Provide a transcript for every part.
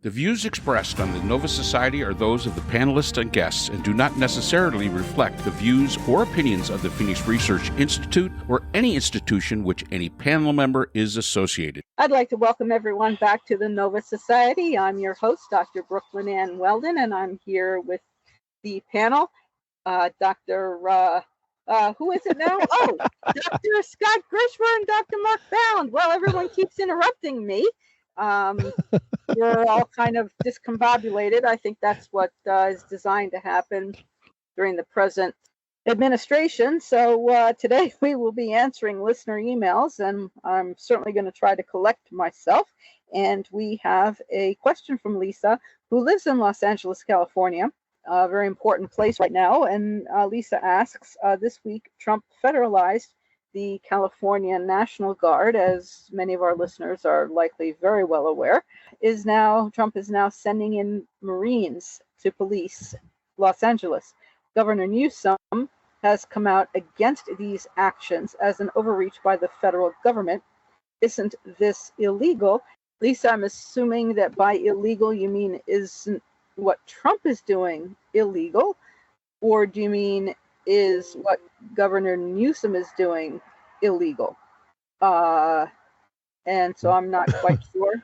The views expressed on the Nova Society are those of the panelists and guests and do not necessarily reflect the views or opinions of the Phoenix Research Institute or any institution which any panel member is associated. I'd like to welcome everyone back to the Nova Society. I'm your host, Dr. Brooklyn Ann Weldon, and I'm here with the panel, Dr. Who is it now? Oh, Dr. Scott Grishmer and Dr. Mark Bound. Well, everyone keeps interrupting me. We're all kind of discombobulated. I think that's what is designed to happen during the present administration. So today we will be answering listener emails, and I'm certainly going to try to collect myself. And we have a question from Lisa, who lives in Los Angeles, California, a very important place right now. And Lisa asks, this week Trump federalized the California National Guard, as many of our listeners are likely very well aware. Trump is now sending in Marines to police Los Angeles. Governor Newsom has come out against these actions as an overreach by the federal government. Isn't this illegal? Lisa, I'm assuming that by illegal you mean isn't what Trump is doing illegal, or do you mean is what Governor Newsom is doing illegal? And so I'm not quite sure.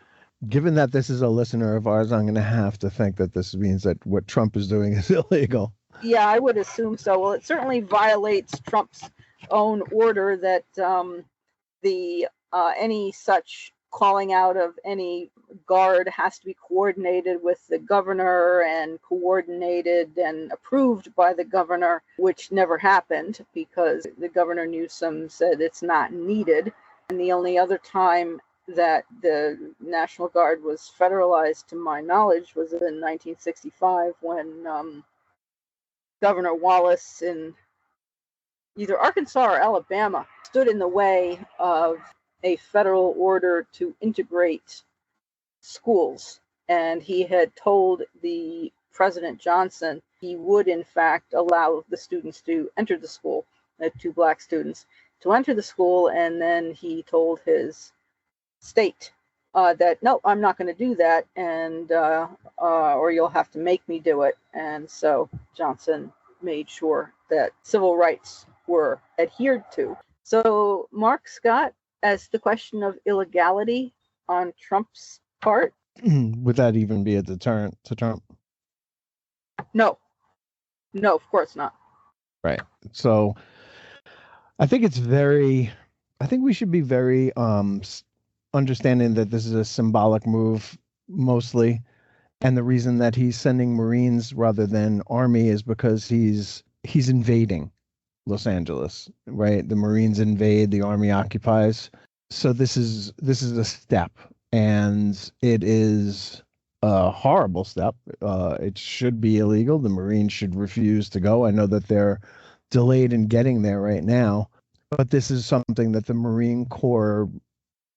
Given that this is a listener of ours, I'm going to have to think that this means that what Trump is doing is illegal. Yeah, I would assume so. Well, it certainly violates Trump's own order that any such calling out of any guard has to be coordinated with the governor and coordinated and approved by the governor, which never happened because the Governor Newsom said it's not needed. And the only other time that the National Guard was federalized, to my knowledge, was in 1965 when Governor Wallace in either Arkansas or Alabama stood in the way of a federal order to integrate schools. And he had told the President Johnson he would, in fact, allow the students to enter the school, the two black students, to enter the school. And then he told his state that, no, I'm not going to do that, and or you'll have to make me do it. And so Johnson made sure that civil rights were adhered to. So, Mark, Scott, as the question of illegality on Trump's part? Would that even be a deterrent to Trump? No, of course not. Right. So I think we should be very understanding that this is a symbolic move mostly. And the reason that he's sending Marines rather than Army is because he's invading Los Angeles, right? The Marines invade, the Army occupies. So this is a step, and it is a horrible step. It should be illegal. The Marines should refuse to go. I know that they're delayed in getting there right now, but this is something that the Marine Corps,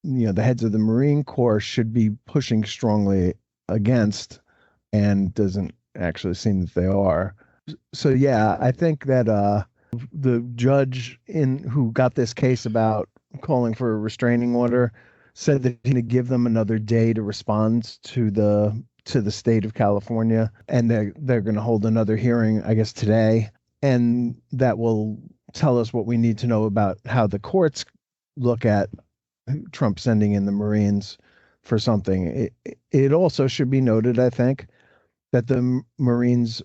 the heads of the Marine Corps should be pushing strongly against, and doesn't actually seem that they are. So yeah, I think that the judge who got this case about calling for a restraining order said that he's going to give them another day to respond to the state of California, and they're going to hold another hearing, I guess, today, and that will tell us what we need to know about how the courts look at Trump sending in the Marines for something. It also should be noted, I think, that the Marines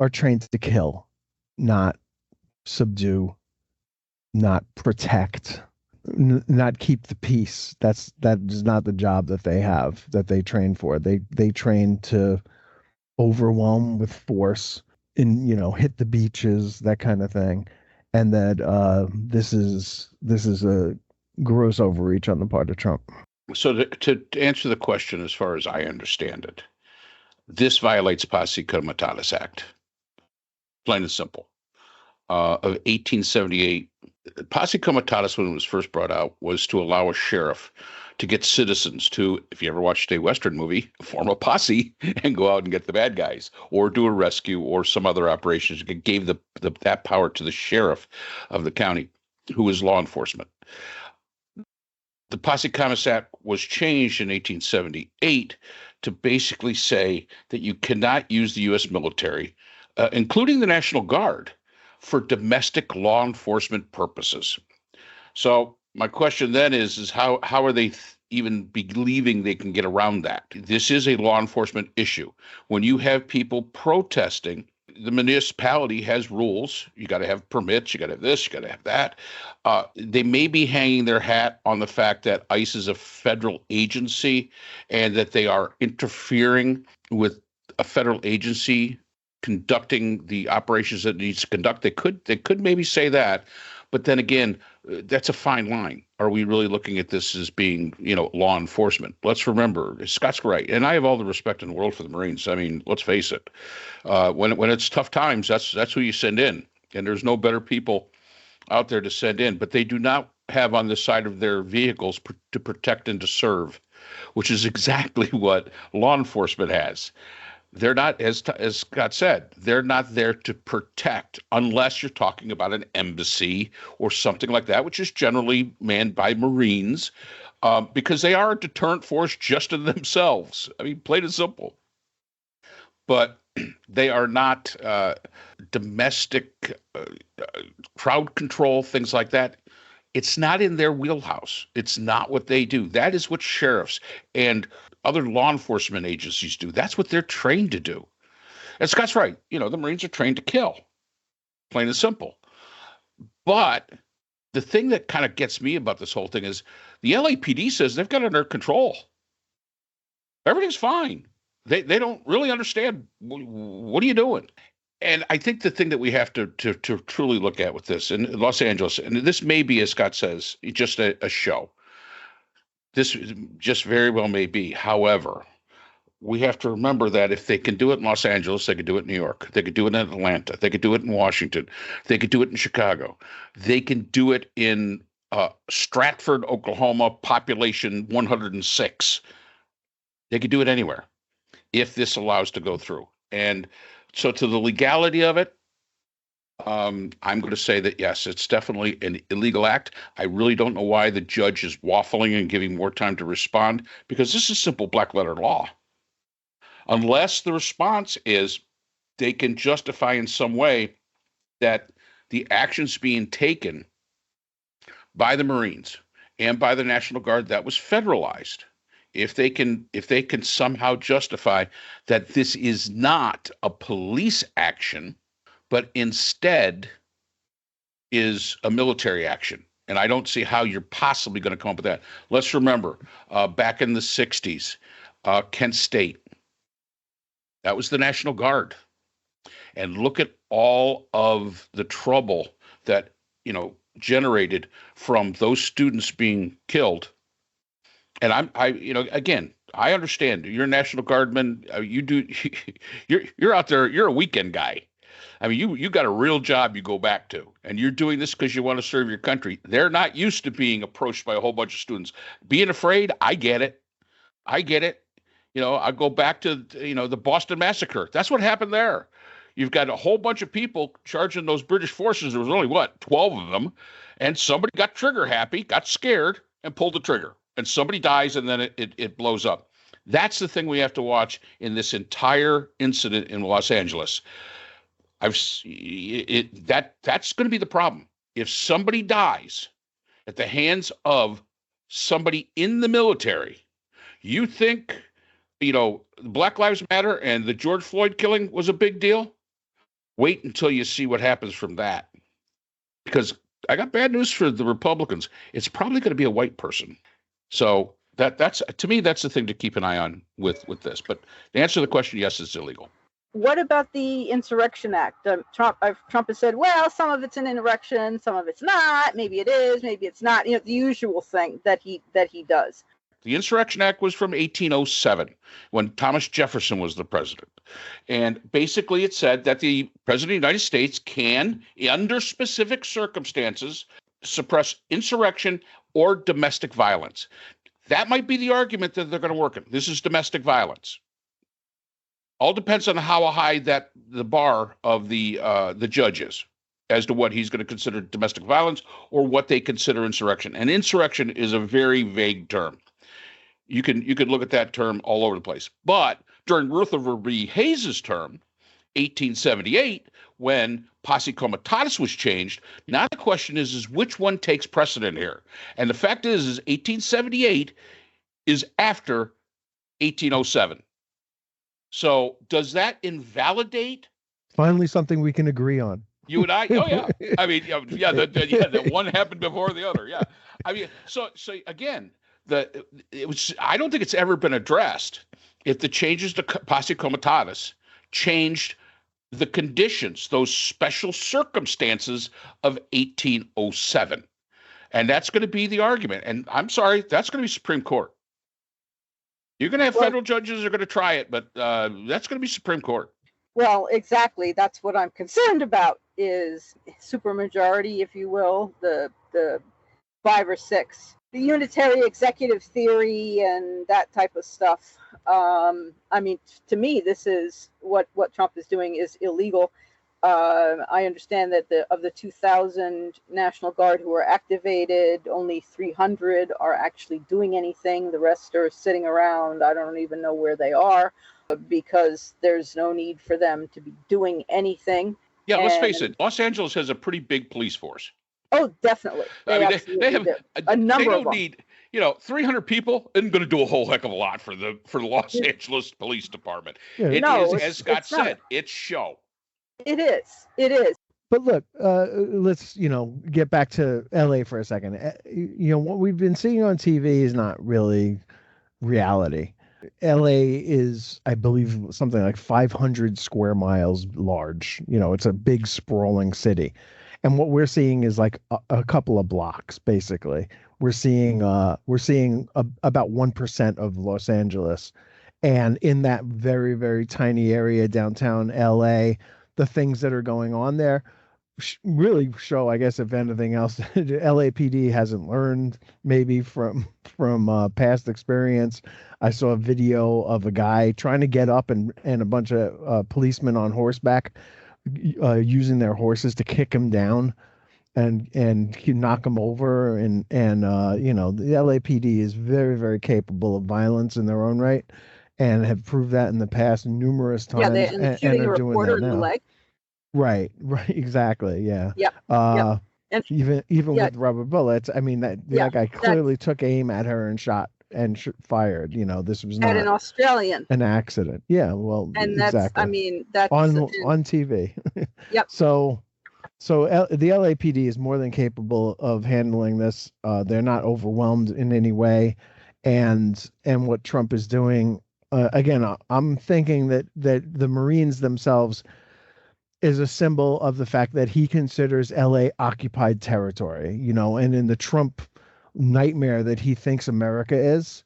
are trained to kill, not subdue, not protect, not keep the peace. That is not the job that they have, that they train for. They train to overwhelm with force and hit the beaches, that kind of thing. And that this is a gross overreach on the part of Trump. So to answer the question, as far as I understand it, this violates Posse Comitatus Act, plain and simple, of 1878. Posse Comitatus, when it was first brought out, was to allow a sheriff to get citizens to, if you ever watched a Western movie, form a posse and go out and get the bad guys, or do a rescue or some other operations. It gave that power to the sheriff of the county, who was law enforcement. The Posse Comitatus Act was changed in 1878 to basically say that you cannot use the U.S. military, including the National Guard, for domestic law enforcement purposes. So my question then is how are they even believing they can get around that? This is a law enforcement issue. When you have people protesting, the municipality has rules. You got to have permits. You got to have this. You got to have that. They may be hanging their hat on the fact that ICE is a federal agency and that they are interfering with a federal agency conducting the operations that it needs to conduct. They could maybe say that, but then again, that's a fine line. Are we really looking at this as being, law enforcement? Let's remember, Scott's right, and I have all the respect in the world for the Marines. I mean, let's face it. When it's tough times, that's who you send in, and there's no better people out there to send in. But they do not have on the side of their vehicles to protect and to serve, which is exactly what law enforcement has. They're not, as Scott said, they're not there to protect unless you're talking about an embassy or something like that, which is generally manned by Marines, because they are a deterrent force just in themselves. I mean, plain and simple. But they are not domestic crowd control, things like that. It's not in their wheelhouse. It's not what they do. That is what sheriffs and other law enforcement agencies do. That's what they're trained to do. And Scott's right. The Marines are trained to kill, plain and simple. But the thing that kind of gets me about this whole thing is the LAPD says they've got it under control. Everything's fine. They don't really understand, what are you doing? And I think the thing that we have to truly look at with this in Los Angeles, and this may be, as Scott says, just a show. This just very well may be. However, we have to remember that if they can do it in Los Angeles, they could do it in New York. They could do it in Atlanta. They could do it in Washington. They could do it in Chicago. They can do it in Stratford, Oklahoma, population 106. They could do it anywhere if this allows to go through. And so to the legality of it, I'm going to say that, yes, it's definitely an illegal act. I really don't know why the judge is waffling and giving more time to respond, because this is simple black letter law. Unless the response is they can justify in some way that the actions being taken by the Marines and by the National Guard, that was federalized. If they can somehow justify that this is not a police action, but instead is a military action. And I don't see how you're possibly going to come up with that. Let's remember, back in the 60s, Kent State, that was the National Guard. And look at all of the trouble that, generated from those students being killed. And again, I understand you're a National Guardman. You're out there. You're a weekend guy. I mean, you got a real job you go back to, and you're doing this because you want to serve your country. They're not used to being approached by a whole bunch of students. Being afraid, I get it. I go back to, the Boston Massacre. That's what happened there. You've got a whole bunch of people charging those British forces. There was only, 12 of them. And somebody got trigger happy, got scared, and pulled the trigger. And somebody dies, and then it blows up. That's the thing we have to watch in this entire incident in Los Angeles. That's going to be the problem. If somebody dies at the hands of somebody in the military, you think, Black Lives Matter and the George Floyd killing was a big deal? Wait until you see what happens from that. Because I got bad news for the Republicans. It's probably going to be a white person. So that's to me, that's the thing to keep an eye on with this. But to answer the question, yes, it's illegal. What about the Insurrection Act? Trump has said, well, some of it's an insurrection, some of it's not. Maybe it is, maybe it's not. The usual thing that he does. The Insurrection Act was from 1807 when Thomas Jefferson was the president. And basically it said that the president of the United States can, under specific circumstances, suppress insurrection or domestic violence. That might be the argument that they're going to work in. This is domestic violence. All depends on how high the bar of the judge is as to what he's going to consider domestic violence or what they consider insurrection. And insurrection is a very vague term. You can look at that term all over the place. But during Rutherford B. Hayes's term, 1878, when posse comitatus was changed, now the question is which one takes precedent here? And the fact is 1878 is after 1807. So does that invalidate? Finally, something we can agree on. You and I? Oh yeah. I mean, the one happened before the other. Yeah. I mean, so again, I don't think it's ever been addressed if the changes to posse comitatus changed the conditions, those special circumstances of 1807. And that's going to be the argument. And I'm sorry, that's going to be Supreme Court. You're going to have federal judges are going to try it, but that's going to be Supreme Court. Well, exactly. That's what I'm concerned about is supermajority, if you will, the 5 or 6. The unitary executive theory and that type of stuff. I mean, to me, this is what Trump is doing is illegal. I understand that of the 2,000 National Guard who are activated, only 300 are actually doing anything. The rest are sitting around. I don't even know where they are because there's no need for them to be doing anything. Yeah, let's face it. Los Angeles has a pretty big police force. Oh, definitely. They have a number they of don't them. need 300 people isn't going to do a whole heck of a lot for the Los Angeles Police Department. Yeah. It No, is, as Scott it's not. said, it's show. It is. But look, let's get back to LA for a second. What we've been seeing on TV is not really reality. LA is, I believe, something like 500 square miles large. It's a big sprawling city. And what we're seeing is like a couple of blocks, basically. We're seeing about 1% of Los Angeles. And in that very, very tiny area, downtown LA, the things that are going on there really show, I guess, if anything else, LAPD hasn't learned maybe from past experience. I saw a video of a guy trying to get up and a bunch of policemen on horseback using their horses to kick him down and knock him over. And the LAPD is very, very capable of violence in their own right and have proved that in the past numerous times. Yeah, shooting a reporter in the leg. Right, exactly, yeah. Yep. And even with rubber bullets, I mean that guy clearly took aim at her and shot and fired. This was not an Australian an accident. Yeah, well, and exactly. That's, I mean, that's on TV. Yep. So the LAPD is more than capable of handling this. They're not overwhelmed in any way, and what Trump is doing, again, I'm thinking that the Marines themselves is a symbol of the fact that he considers LA occupied territory, and in the Trump nightmare that he thinks America is,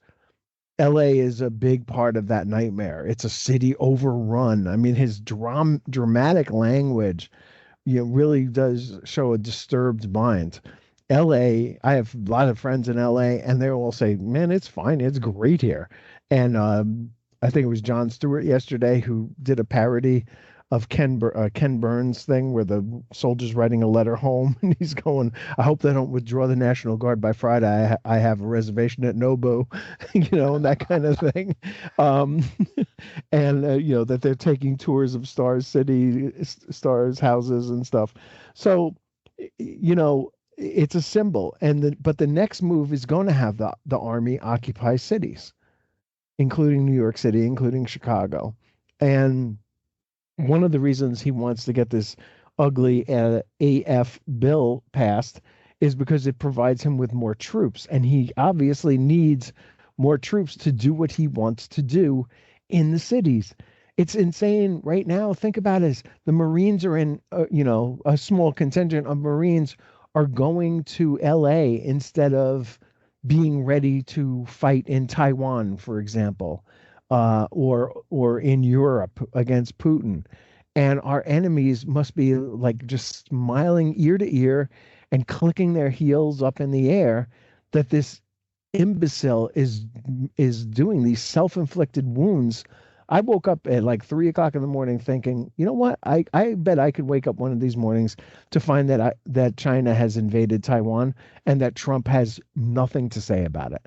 LA is a big part of that nightmare. It's a city overrun. I mean, his dramatic language, really does show a disturbed mind. LA, I have a lot of friends in LA, and they will say, man, it's fine. It's great here. And I think it was Jon Stewart yesterday who did a parody of Ken Burns thing where the soldier's writing a letter home and he's going, I hope they don't withdraw the National Guard by Friday. I have a reservation at Nobu, and that kind of thing. And that they're taking tours of Stars City, Stars houses and stuff. So, it's a symbol. But the next move is going to have the army occupy cities, including New York City, including Chicago. And one of the reasons he wants to get this ugly AF bill passed is because it provides him with more troops. And he obviously needs more troops to do what he wants to do in the cities. It's insane right now. Think about it. The Marines are in, a small contingent of Marines are going to LA instead of being ready to fight in Taiwan, for example. Or in Europe against Putin. And our enemies must be like just smiling ear to ear and clicking their heels up in the air that this imbecile is doing these self-inflicted wounds. I woke up at like 3:00 in the morning thinking, you know what? I bet I could wake up one of these mornings to find that China has invaded Taiwan and that Trump has nothing to say about it.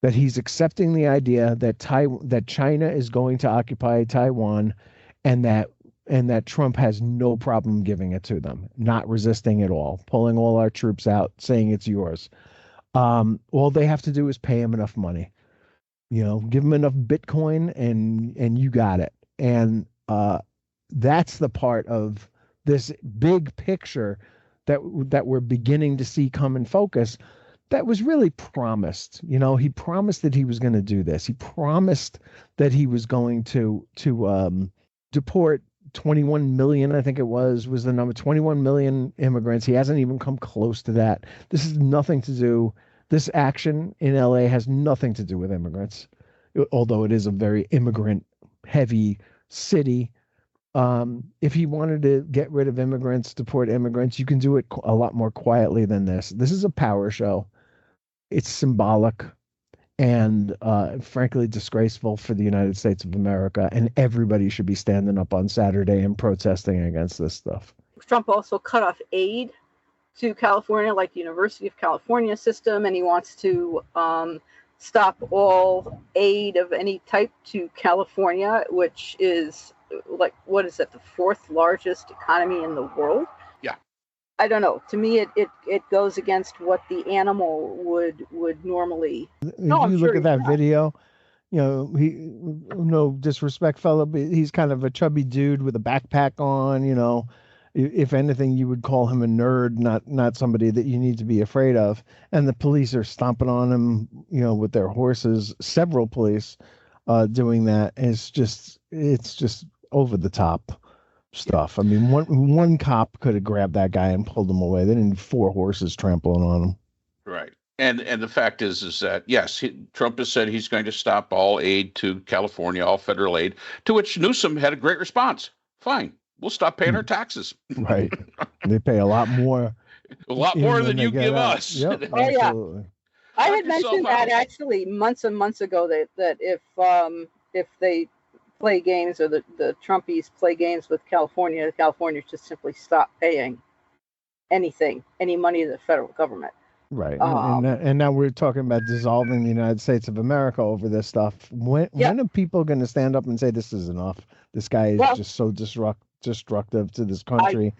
that he's accepting the idea that that China is going to occupy Taiwan, and that Trump has no problem giving it to them, not resisting at all, pulling all our troops out, saying it's yours. All they have to do is pay him enough money, give him enough Bitcoin, and you got it. And that's the part of this big picture that we're beginning to see come in focus. That was really promised. He promised that he was going to do this. He promised that he was going to deport 21 million, I think it was the number, 21 million immigrants. He hasn't even come close to that. This is nothing to do. This action in LA has nothing to do with immigrants, although it is a very immigrant heavy city. If he wanted to get rid of immigrants, deport immigrants, you can do it a lot more quietly than this. This is a power show. It's symbolic and frankly disgraceful for the United States of America, and everybody should be standing up on Saturday and protesting against this stuff. Trump also cut off aid to California, like the University of California system, and he wants to stop all aid of any type to California, which is what is it, the fourth largest economy in the world? Yeah. I don't know. To me, it goes against what the animal would normally. No, you look at that video. He, no disrespect, fella, but he's kind of a chubby dude with a backpack on. If anything, you would call him a nerd, not somebody that you need to be afraid of. And the police are stomping on him, with their horses. Several police doing that. It's just over the top stuff. I mean, one cop could have grabbed that guy and pulled him away. They didn't need 4 horses trampling on him. Right. And the fact is that, yes, Trump has said he's going to stop all aid to California, all federal aid, to which Newsom had a great response. Fine. We'll stop paying our taxes. Right. They pay a lot more. A lot more than you give us. Yep, oh, yeah. I had mentioned that actually months and months ago that if they play games, or the Trumpies play games with California should simply stop paying any money to the federal government. Right. And now we're talking about dissolving the United States of America over this stuff. When are people going to stand up and say this is enough? This guy is just so destructive to this country. I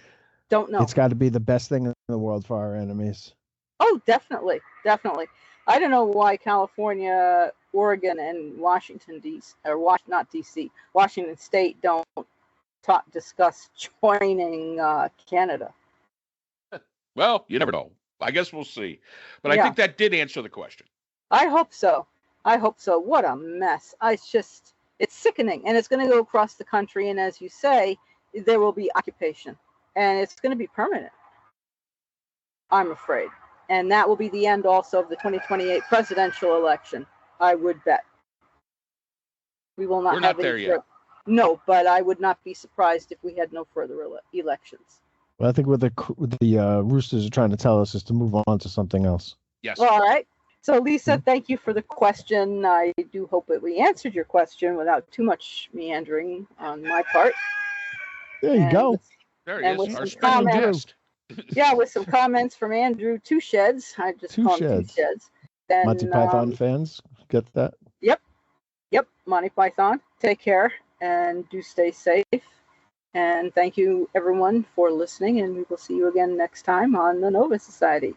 don't know. It's got to be the best thing in the world for our enemies. Oh, definitely. I don't know why California, Oregon, and Washington Washington State don't discuss joining Canada. Well, you never know. I guess we'll see. But I think that did answer the question. I hope so. What a mess. It's sickening, and it's going to go across the country. And as you say, there will be occupation, and it's going to be permanent, I'm afraid. And that will be the end also of the 2028 presidential election, I would bet. We will not We're have not there yet. No, but I would not be surprised if we had no further elections. Well, I think what the Roosters are trying to tell us is to move on to something else. Yes. All right. So, Lisa, thank you for the question. I do hope that we answered your question without too much meandering on my part. There you go. There he is, our special special guest. Yeah, with some comments from Andrew Two Sheds. I just call him Two Sheds. And, Monty Python fans, get that? Yep. Monty Python. Take care and do stay safe. And thank you, everyone, for listening. And we will see you again next time on the Nova Society.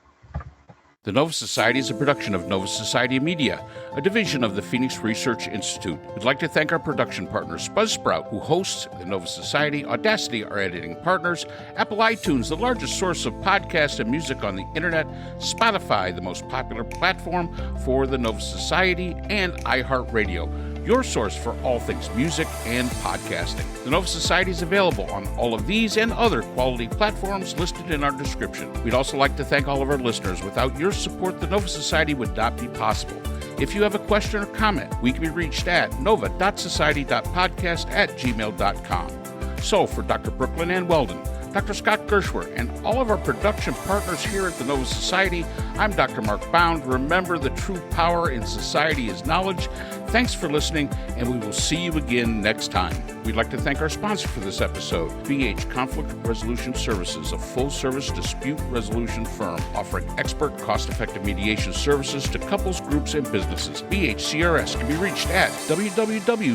The Nova Society is a production of Nova Society Media, a division of the Phoenix Research Institute. We'd like to thank our production partners, Buzzsprout, who hosts the Nova Society, Audacity, our editing partners, Apple iTunes, the largest source of podcasts and music on the internet, Spotify, the most popular platform for the Nova Society, and iHeartRadio, your source for all things music and podcasting. The Nova Society is available on all of these and other quality platforms listed in our description. We'd also like to thank all of our listeners. Without your support, the Nova Society would not be possible. If you have a question or comment, we can be reached at nova.society.podcast@gmail.com. So for Dr. Brooklyn Ann Weldon, Dr. Scott Gershwer, and all of our production partners here at the Nova Society. I'm Dr. Mark Bound. Remember, the true power in society is knowledge. Thanks for listening, and we will see you again next time. We'd like to thank our sponsor for this episode, BH Conflict Resolution Services, a full-service dispute resolution firm offering expert, cost-effective mediation services to couples, groups, and businesses. BHCRS can be reached at www.bhcrs.com.